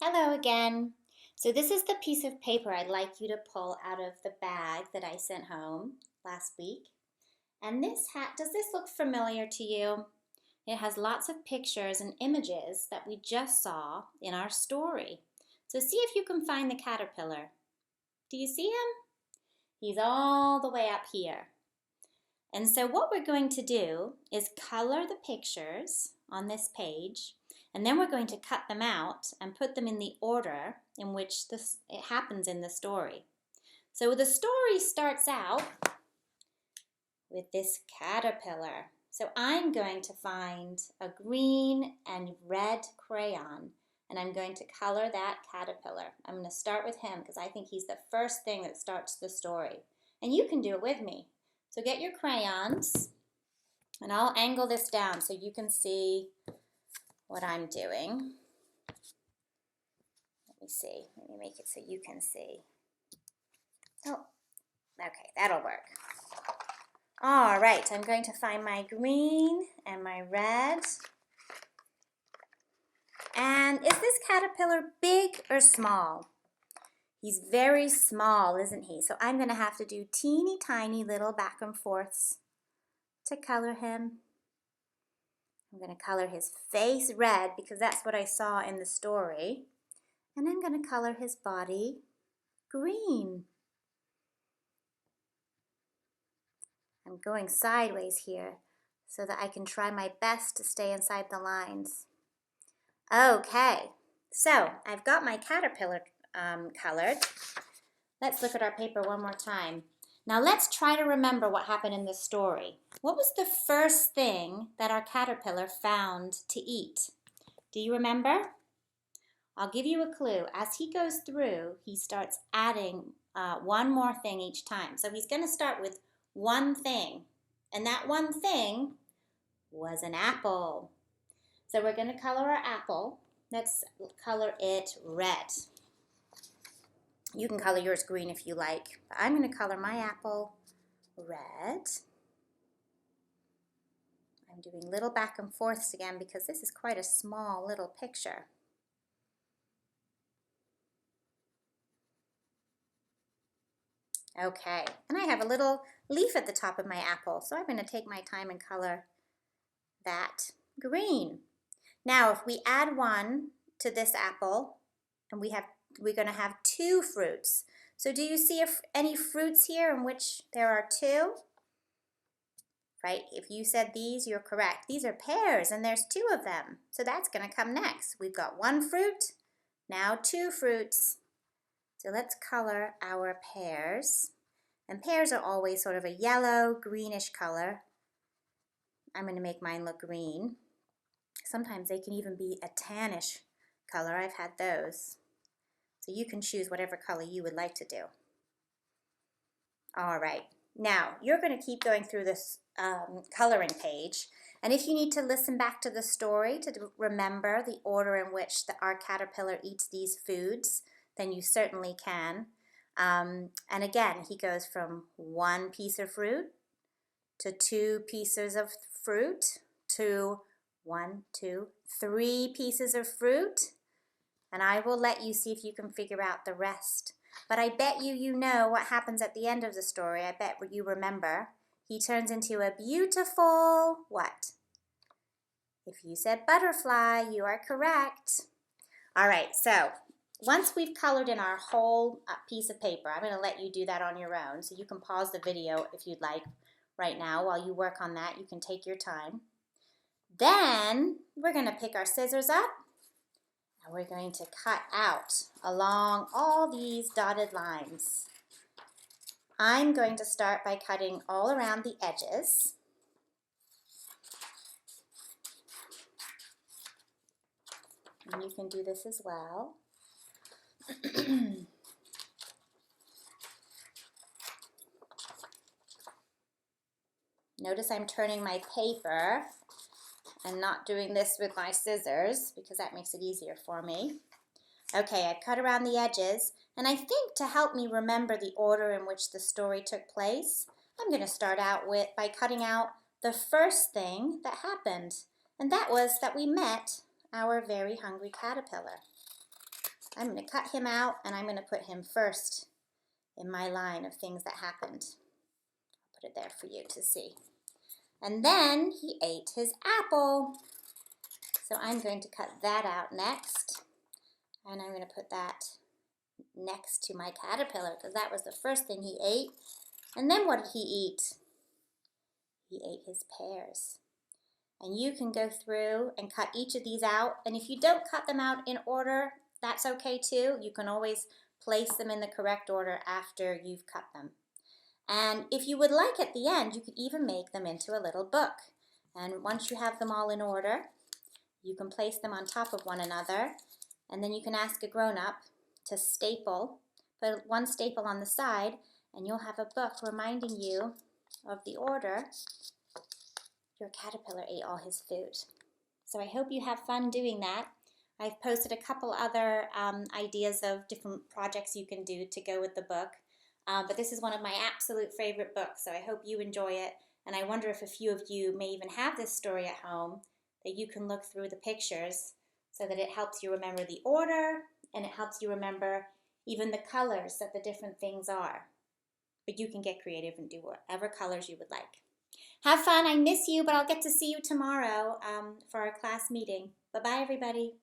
Hello again. So this is the piece of paper I'd like you to pull out of the bag that I sent home last week. And this hat, does this look familiar to you? It has lots of pictures and images that we just saw in our story. So see if you can find the caterpillar. Do you see him? He's all the way up here. And so what we're going to do is color the pictures on this page, and then we're going to cut them out and put them in the order in which it happens in the story. So the story starts out with this caterpillar. So I'm going to find a green and red crayon, and I'm going to color that caterpillar. I'm going to start with him because I think he's the first thing that starts the story. And you can do it with me. So get your crayons, and I'll angle this down so you can see what I'm doing. Let me see. Let me make it so you can see. Oh, okay, that'll work. All right, I'm going to find my green and my red. And is this caterpillar big or small? He's very small, isn't he? So I'm going to have to do teeny tiny little back and forths to color him. I'm going to color his face red because that's what I saw in the story. And I'm going to color his body green. I'm going sideways here so that I can try my best to stay inside the lines. Okay, so I've got my caterpillar colored. Let's look at our paper one more time. Now let's try to remember what happened in the story. What was the first thing that our caterpillar found to eat? Do you remember? I'll give you a clue. As he goes through, he starts adding one more thing each time. So he's going to start with one thing, and that one thing was an apple. So we're going to color our apple. Let's color it red. You can color yours green if you like, but I'm going to color my apple red. I'm doing little back and forths again because this is quite a small little picture. Okay, and I have a little leaf at the top of my apple, so I'm going to take my time and color that green. Now, if we add one to this apple, and we're going to have two fruits. So do you see any fruits here in which there are two? Right, if you said these, you're correct. These are pears, and there's two of them. So that's going to come next. We've got one fruit, now two fruits. So let's color our pears. And pears are always sort of a yellow, greenish color. I'm going to make mine look green. Sometimes they can even be a tannish color. I've had those. So you can choose whatever color you would like to do. All right. Now, you're going to keep going through this coloring page. And if you need to listen back to the story to remember the order in which our caterpillar eats these foods, then you certainly can. And again, he goes from one piece of fruit to two pieces of fruit to 1, 2, 3 pieces of fruit. And I will let you see if you can figure out the rest. But I bet you know what happens at the end of the story. I bet you remember. He turns into a beautiful what? If you said butterfly, you are correct. All right, so once we've colored in our whole piece of paper, I'm going to let you do that on your own. So you can pause the video if you'd like right now while you work on that. You can take your time. Then we're going to pick our scissors up. And we're going to cut out along all these dotted lines. I'm going to start by cutting all around the edges. And you can do this as well. Notice I'm turning my paper and not doing this with my scissors because that makes it easier for me. Okay, I've cut around the edges, and I think to help me remember the order in which the story took place, I'm going to start out by cutting out the first thing that happened, and that was that we met our very hungry caterpillar. I'm going to cut him out and I'm going to put him first in my line of things that happened. I'll put it there for you to see. And then he ate his apple. So I'm going to cut that out next. And I'm going to put that next to my caterpillar because that was the first thing he ate. And then what did he eat? He ate his pears. And you can go through and cut each of these out. And if you don't cut them out in order, that's okay too. You can always place them in the correct order after you've cut them. And if you would like at the end, you could even make them into a little book. And once you have them all in order, you can place them on top of one another. And then you can ask a grown-up to staple, put one staple on the side, and you'll have a book reminding you of the order your caterpillar ate all his food. So I hope you have fun doing that. I've posted a couple other ideas of different projects you can do to go with the book. But this is one of my absolute favorite books, so I hope you enjoy it. And I wonder if a few of you may even have this story at home that you can look through the pictures so that it helps you remember the order and it helps you remember even the colors that the different things are. But you can get creative and do whatever colors you would like. Have fun. I miss you, but I'll get to see you tomorrow for our class meeting. Bye-bye, everybody.